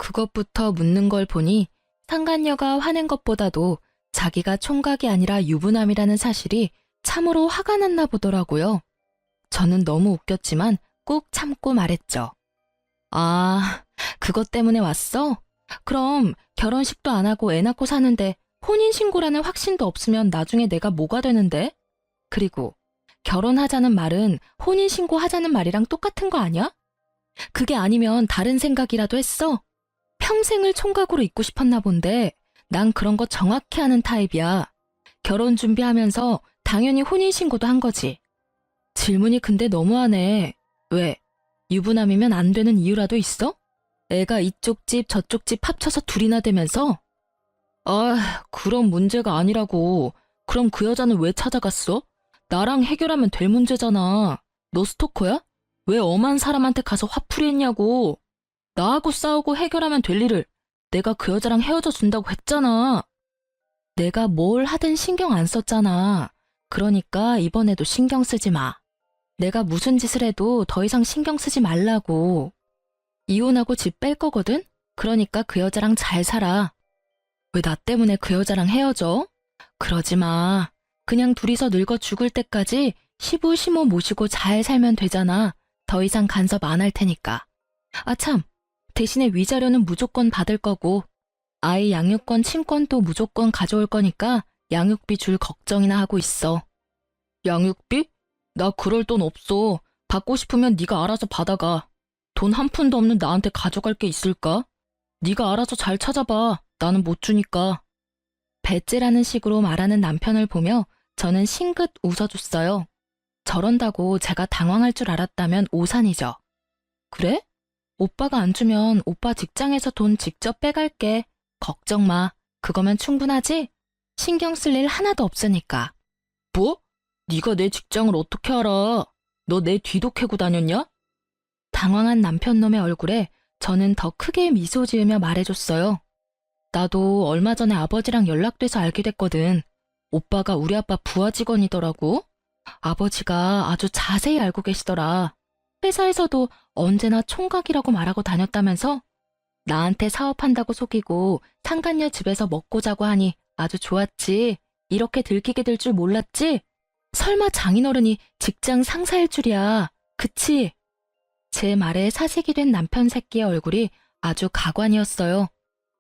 Speaker 1: 그것부터 묻는 걸 보니 상간녀가 화낸 것보다도 자기가 총각이 아니라 유부남이라는 사실이 참으로 화가 났나 보더라고요. 저는 너무 웃겼지만 꾹 참고 말했죠. 아, 그것 때문에 왔어? 그럼 결혼식도 안 하고 애 낳고 사는데 혼인신고라는 확신도 없으면 나중에 내가 뭐가 되는데? 그리고 결혼하자는 말은 혼인신고 하자는 말이랑 똑같은 거 아니야? 그게 아니면 다른 생각이라도 했어? 평생을 총각으로 있고 싶었나 본데 난 그런 거 정확히 아는 타입이야. 결혼 준비하면서 당연히 혼인신고도 한 거지. 질문이 근데 너무하네. 왜? 유부남이면 안 되는 이유라도 있어? 애가 이쪽 집 저쪽 집 합쳐서 둘이나 되면서? 아, 그런 문제가 아니라고. 그럼 그 여자는 왜 찾아갔어? 나랑 해결하면 될 문제잖아. 너 스토커야? 왜 엄한 사람한테 가서 화풀이 했냐고. 나하고 싸우고 해결하면 될 일을 내가 그 여자랑 헤어져 준다고 했잖아. 내가 뭘 하든 신경 안 썼잖아. 그러니까 이번에도 신경 쓰지 마. 내가 무슨 짓을 해도 더 이상 신경 쓰지 말라고. 이혼하고 집 뺄 거거든? 그러니까 그 여자랑 잘 살아. 왜 나 때문에 그 여자랑 헤어져? 그러지 마. 그냥 둘이서 늙어 죽을 때까지 시부 시모 모시고 잘 살면 되잖아. 더 이상 간섭 안 할 테니까. 아 참, 대신에 위자료는 무조건 받을 거고 아이 양육권 친권도 무조건 가져올 거니까 양육비 줄 걱정이나 하고 있어. 양육비? 나 그럴 돈 없어. 받고 싶으면 네가 알아서 받아가. 돈 한 푼도 없는 나한테 가져갈 게 있을까? 네가 알아서 잘 찾아봐. 나는 못 주니까. 배째라는 식으로 말하는 남편을 보며 저는 싱긋 웃어줬어요. 저런다고 제가 당황할 줄 알았다면 오산이죠. 그래? 오빠가 안 주면 오빠 직장에서 돈 직접 빼갈게. 걱정 마. 그거면 충분하지? 신경 쓸 일 하나도 없으니까. 뭐? 네가 내 직장을 어떻게 알아? 너 내 뒤도 캐고 다녔냐? 당황한 남편놈의 얼굴에 저는 더 크게 미소 지으며 말해줬어요. 나도 얼마 전에 아버지랑 연락돼서 알게 됐거든. 오빠가 우리 아빠 부하 직원이더라고. 아버지가 아주 자세히 알고 계시더라. 회사에서도 언제나 총각이라고 말하고 다녔다면서? 나한테 사업한다고 속이고 상간녀 집에서 먹고 자고 하니 아주 좋았지. 이렇게 들키게 될 줄 몰랐지? 설마 장인어른이 직장 상사일 줄이야. 그치? 제 말에 사색이 된 남편 새끼의 얼굴이 아주 가관이었어요.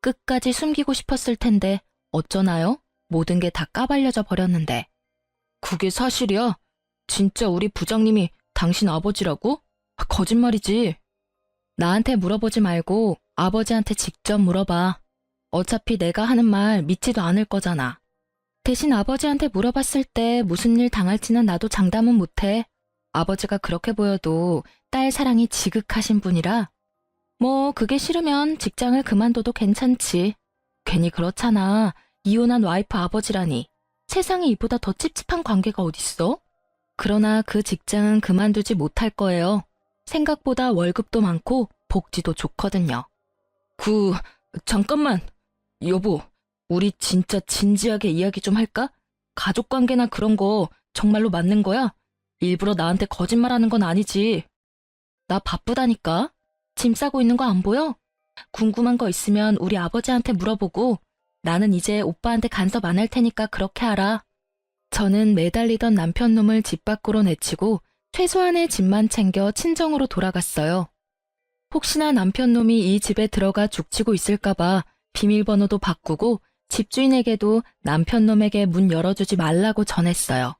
Speaker 1: 끝까지 숨기고 싶었을 텐데 어쩌나요? 모든 게 다 까발려져 버렸는데. 그게 사실이야? 진짜 우리 부장님이 당신 아버지라고? 거짓말이지. 나한테 물어보지 말고 아버지한테 직접 물어봐. 어차피 내가 하는 말 믿지도 않을 거잖아. 대신 아버지한테 물어봤을 때 무슨 일 당할지는 나도 장담은 못해. 아버지가 그렇게 보여도 딸 사랑이 지극하신 분이라. 뭐 그게 싫으면 직장을 그만둬도 괜찮지. 괜히 그렇잖아. 이혼한 와이프 아버지라니. 세상에 이보다 더 찝찝한 관계가 어딨어? 그러나 그 직장은 그만두지 못할 거예요. 생각보다 월급도 많고 복지도 좋거든요. 잠깐만. 여보, 우리 진짜 진지하게 이야기 좀 할까? 가족관계나 그런 거 정말로 맞는 거야? 일부러 나한테 거짓말하는 건 아니지. 나 바쁘다니까. 짐 싸고 있는 거 안 보여? 궁금한 거 있으면 우리 아버지한테 물어보고 나는 이제 오빠한테 간섭 안 할 테니까 그렇게 하라. 저는 매달리던 남편놈을 집 밖으로 내치고 최소한의 짐만 챙겨 친정으로 돌아갔어요. 혹시나 남편놈이 이 집에 들어가 죽치고 있을까봐 비밀번호도 바꾸고 집주인에게도 남편놈에게 문 열어주지 말라고 전했어요.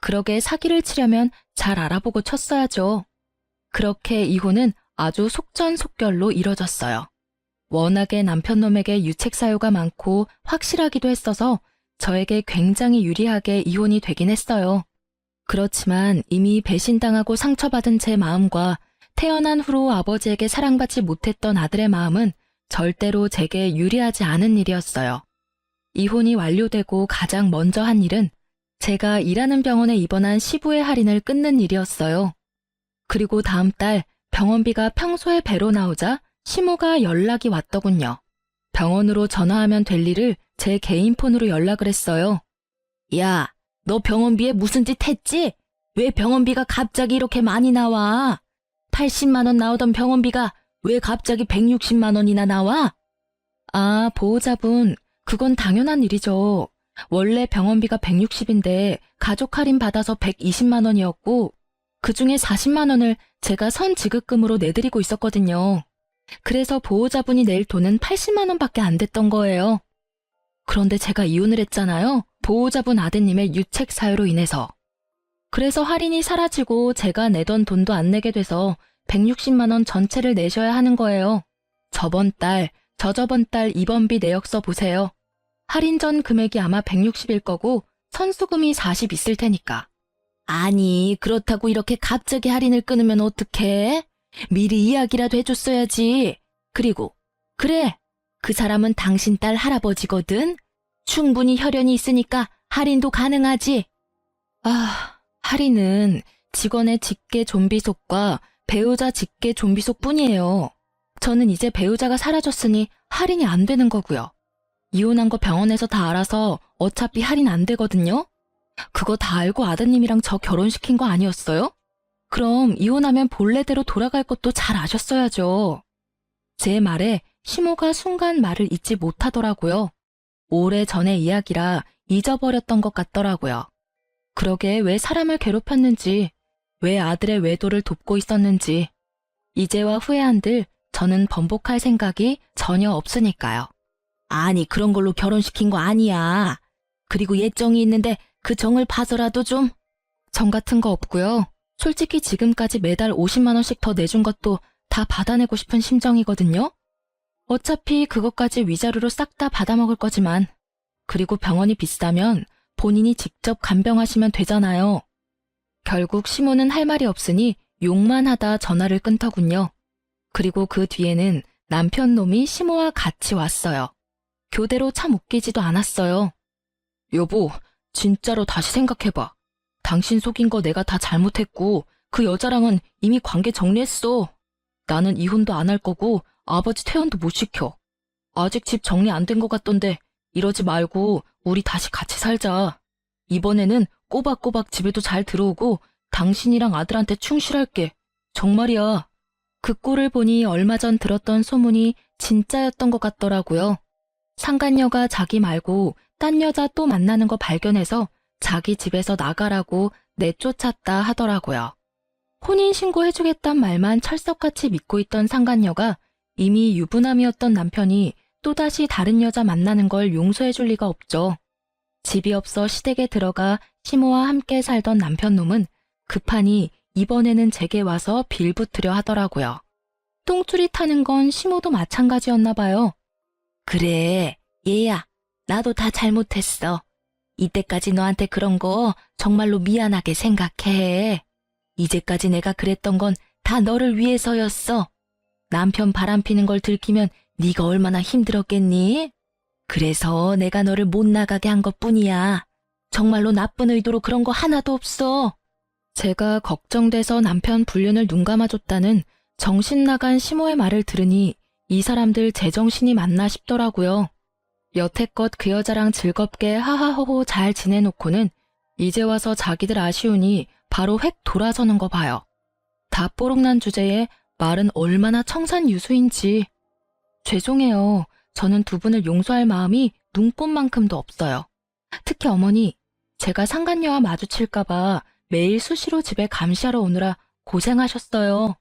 Speaker 1: 그러게 사기를 치려면 잘 알아보고 쳤어야죠. 그렇게 이혼은 아주 속전속결로 이뤄졌어요. 워낙에 남편놈에게 유책 사유가 많고 확실하기도 했어서 저에게 굉장히 유리하게 이혼이 되긴 했어요. 그렇지만 이미 배신당하고 상처받은 제 마음과 태어난 후로 아버지에게 사랑받지 못했던 아들의 마음은 절대로 제게 유리하지 않은 일이었어요. 이혼이 완료되고 가장 먼저 한 일은 제가 일하는 병원에 입원한 시부의 할인을 끊는 일이었어요. 그리고 다음 달 병원비가 평소의 배로 나오자 시모가 연락이 왔더군요. 병원으로 전화하면 될 일을 제 개인 폰으로 연락을 했어요. 야, 너 병원비에 무슨 짓 했지? 왜 병원비가 갑자기 이렇게 많이 나와? 80만 원 나오던 병원비가 왜 갑자기 160만 원이나 나와? 아, 보호자분, 그건 당연한 일이죠. 원래 병원비가 160인데 가족 할인 받아서 120만 원이었고 그중에 40만 원을 제가 선지급금으로 내드리고 있었거든요. 그래서 보호자분이 낼 돈은 80만 원밖에 안 됐던 거예요. 그런데 제가 이혼을 했잖아요. 보호자분 아드님의 유책 사유로 인해서. 그래서 할인이 사라지고 제가 내던 돈도 안 내게 돼서 160만 원 전체를 내셔야 하는 거예요. 저번 달, 저저번 달 입원비 내역서 보세요. 할인 전 금액이 아마 160일 거고 선수금이 40 있을 테니까. 아니, 그렇다고 이렇게 갑자기 할인을 끊으면 어떡해? 미리 이야기라도 해줬어야지. 그리고 그래, 그 사람은 당신 딸 할아버지거든. 충분히 혈연이 있으니까 할인도 가능하지. 아, 할인은 직원의 직계 좀비속과 배우자 직계 좀비속 뿐이에요. 저는 이제 배우자가 사라졌으니 할인이 안 되는 거고요. 이혼한 거 병원에서 다 알아서 어차피 할인 안 되거든요. 그거 다 알고 아드님이랑 저 결혼시킨 거 아니었어요? 그럼 이혼하면 본래대로 돌아갈 것도 잘 아셨어야죠. 제 말에 시모가 순간 말을 잊지 못하더라고요. 오래전의 이야기라 잊어버렸던 것 같더라고요. 그러게 왜 사람을 괴롭혔는지, 왜 아들의 외도를 돕고 있었는지, 이제와 후회한들 저는 번복할 생각이 전혀 없으니까요. 아니, 그런 걸로 결혼시킨 거 아니야. 그리고 예정이 있는데 그 정을 봐서라도 좀. 정 같은 거 없고요. 솔직히 지금까지 매달 50만 원씩 더 내준 것도 다 받아내고 싶은 심정이거든요. 어차피 그것까지 위자료로 싹 다 받아먹을 거지만, 그리고 병원이 비싸면 본인이 직접 간병하시면 되잖아요. 결국 시모는 할 말이 없으니 욕만 하다 전화를 끊더군요. 그리고 그 뒤에는 남편 놈이 시모와 같이 왔어요. 교대로 참 웃기지도 않았어요. 여보, 진짜로 다시 생각해봐. 당신 속인 거 내가 다 잘못했고 그 여자랑은 이미 관계 정리했어. 나는 이혼도 안 할 거고 아버지 퇴원도 못 시켜. 아직 집 정리 안 된 것 같던데 이러지 말고 우리 다시 같이 살자. 이번에는 꼬박꼬박 집에도 잘 들어오고 당신이랑 아들한테 충실할게. 정말이야. 그 꼴을 보니 얼마 전 들었던 소문이 진짜였던 것 같더라고요. 상간녀가 자기 말고 딴 여자 또 만나는 거 발견해서 자기 집에서 나가라고 내쫓았다 하더라고요. 혼인신고 해주겠단 말만 철석같이 믿고 있던 상간녀가 이미 유부남이었던 남편이 또다시 다른 여자 만나는 걸 용서해줄 리가 없죠. 집이 없어 시댁에 들어가 시모와 함께 살던 남편놈은 급하니 이번에는 제게 와서 빌붙으려 하더라고요. 똥줄이 타는 건 시모도 마찬가지였나 봐요. 그래, 얘야, 나도 다 잘못했어. 이때까지 너한테 그런 거 정말로 미안하게 생각해. 이제까지 내가 그랬던 건 다 너를 위해서였어. 남편 바람피는 걸 들키면 네가 얼마나 힘들었겠니? 그래서 내가 너를 못 나가게 한 것뿐이야. 정말로 나쁜 의도로 그런 거 하나도 없어. 제가 걱정돼서 남편 불륜을 눈감아줬다는 정신 나간 시모의 말을 들으니 이 사람들 제정신이 맞나 싶더라고요. 여태껏 그 여자랑 즐겁게 하하호호 잘 지내놓고는 이제 와서 자기들 아쉬우니 바로 획 돌아서는 거 봐요. 다 뽀록난 주제에 말은 얼마나 청산유수인지. 죄송해요. 저는 두 분을 용서할 마음이 눈꼽만큼도 없어요. 특히 어머니, 제가 상간녀와 마주칠까봐 매일 수시로 집에 감시하러 오느라 고생하셨어요.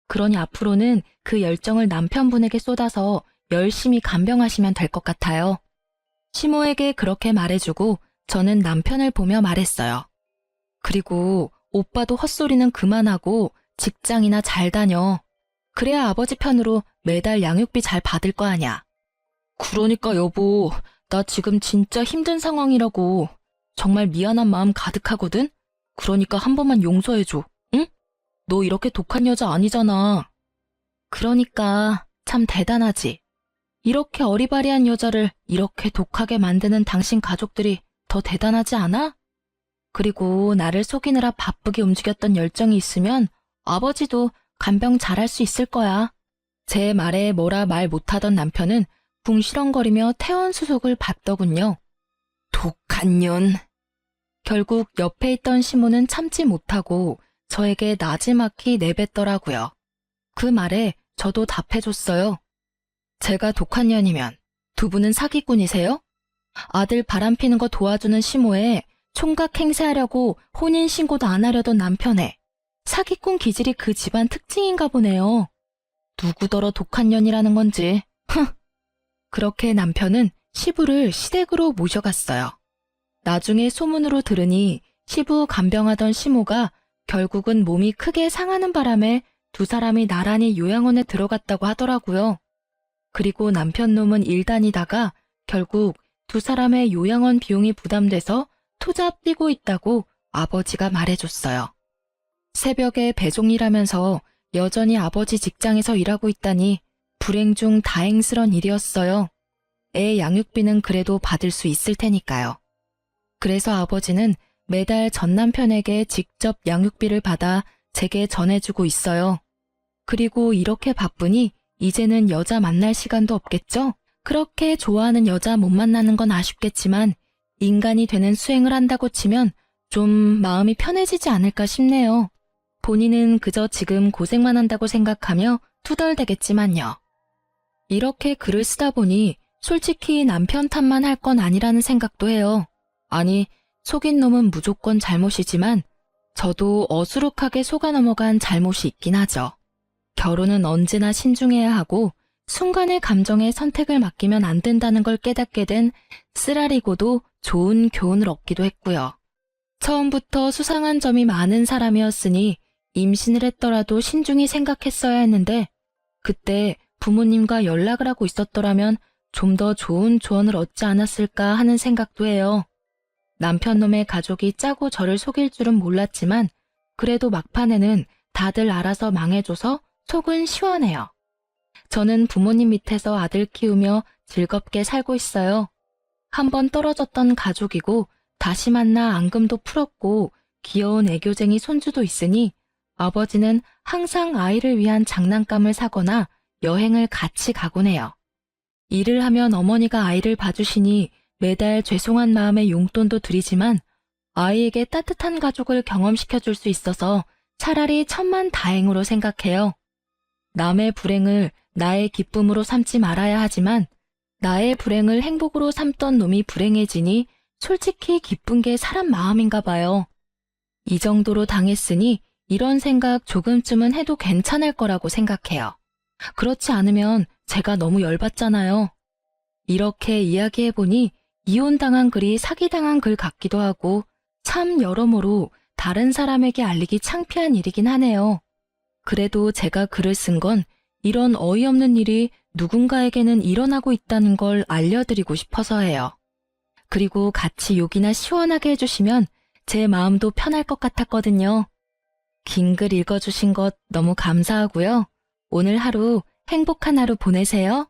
Speaker 1: 그러니 앞으로는 그 열정을 남편분에게 쏟아서 열심히 간병하시면 될 것 같아요. 시모에게 그렇게 말해주고 저는 남편을 보며 말했어요. 그리고 오빠도 헛소리는 그만하고 직장이나 잘 다녀. 그래야 아버지 편으로 매달 양육비 잘 받을 거 아냐. 그러니까 여보, 나 지금 진짜 힘든 상황이라고. 정말 미안한 마음 가득하거든? 그러니까 한 번만 용서해줘, 응? 너 이렇게 독한 여자 아니잖아. 그러니까 참 대단하지. 이렇게 어리바리한 여자를 이렇게 독하게 만드는 당신 가족들이 더 대단하지 않아? 그리고 나를 속이느라 바쁘게 움직였던 열정이 있으면 아버지도 간병 잘할 수 있을 거야. 제 말에 뭐라 말 못하던 남편은 궁시렁거리며 퇴원 수속을 받더군요. 독한 년. 결국 옆에 있던 시모는 참지 못하고 저에게 나지막히 내뱉더라고요. 그 말에 저도 답해줬어요. 제가 독한 년이면 두 분은 사기꾼이세요? 아들 바람피는 거 도와주는 시모에 총각 행세하려고 혼인신고도 안 하려던 남편에 사기꾼 기질이 그 집안 특징인가 보네요. 누구더러 독한 년이라는 건지. 그렇게 남편은 시부를 시댁으로 모셔갔어요. 나중에 소문으로 들으니 시부 간병하던 시모가 결국은 몸이 크게 상하는 바람에 두 사람이 나란히 요양원에 들어갔다고 하더라고요. 그리고 남편 놈은 일 다니다가 결국 두 사람의 요양원 비용이 부담돼서 투잡 뛰고 있다고 아버지가 말해줬어요. 새벽에 배송일하면서 여전히 아버지 직장에서 일하고 있다니 불행 중 다행스런 일이었어요. 애 양육비는 그래도 받을 수 있을 테니까요. 그래서 아버지는 매달 전 남편에게 직접 양육비를 받아 제게 전해주고 있어요. 그리고 이렇게 바쁘니 이제는 여자 만날 시간도 없겠죠? 그렇게 좋아하는 여자 못 만나는 건 아쉽겠지만 인간이 되는 수행을 한다고 치면 좀 마음이 편해지지 않을까 싶네요. 본인은 그저 지금 고생만 한다고 생각하며 투덜대겠지만요. 이렇게 글을 쓰다 보니 솔직히 남편 탓만 할 건 아니라는 생각도 해요. 아니, 속인 놈은 무조건 잘못이지만 저도 어수룩하게 속아 넘어간 잘못이 있긴 하죠. 결혼은 언제나 신중해야 하고 순간의 감정에 선택을 맡기면 안 된다는 걸 깨닫게 된 쓰라리고도 좋은 교훈을 얻기도 했고요. 처음부터 수상한 점이 많은 사람이었으니 임신을 했더라도 신중히 생각했어야 했는데 그때 부모님과 연락을 하고 있었더라면 좀 더 좋은 조언을 얻지 않았을까 하는 생각도 해요. 남편 놈의 가족이 짜고 저를 속일 줄은 몰랐지만 그래도 막판에는 다들 알아서 망해줘서 속은 시원해요. 저는 부모님 밑에서 아들 키우며 즐겁게 살고 있어요. 한번 떨어졌던 가족이고 다시 만나 앙금도 풀었고 귀여운 애교쟁이 손주도 있으니 아버지는 항상 아이를 위한 장난감을 사거나 여행을 같이 가곤 해요. 일을 하면 어머니가 아이를 봐주시니 매달 죄송한 마음에 용돈도 드리지만 아이에게 따뜻한 가족을 경험시켜줄 수 있어서 차라리 천만다행으로 생각해요. 남의 불행을 나의 기쁨으로 삼지 말아야 하지만 나의 불행을 행복으로 삼던 놈이 불행해지니 솔직히 기쁜 게 사람 마음인가 봐요. 이 정도로 당했으니 이런 생각 조금쯤은 해도 괜찮을 거라고 생각해요. 그렇지 않으면 제가 너무 열받잖아요. 이렇게 이야기해보니 이혼당한 글이 사기당한 글 같기도 하고 참 여러모로 다른 사람에게 알리기 창피한 일이긴 하네요. 그래도 제가 글을 쓴 건 이런 어이없는 일이 누군가에게는 일어나고 있다는 걸 알려드리고 싶어서예요. 그리고 같이 욕이나 시원하게 해주시면 제 마음도 편할 것 같았거든요. 긴 글 읽어주신 것 너무 감사하고요. 오늘 하루 행복한 하루 보내세요.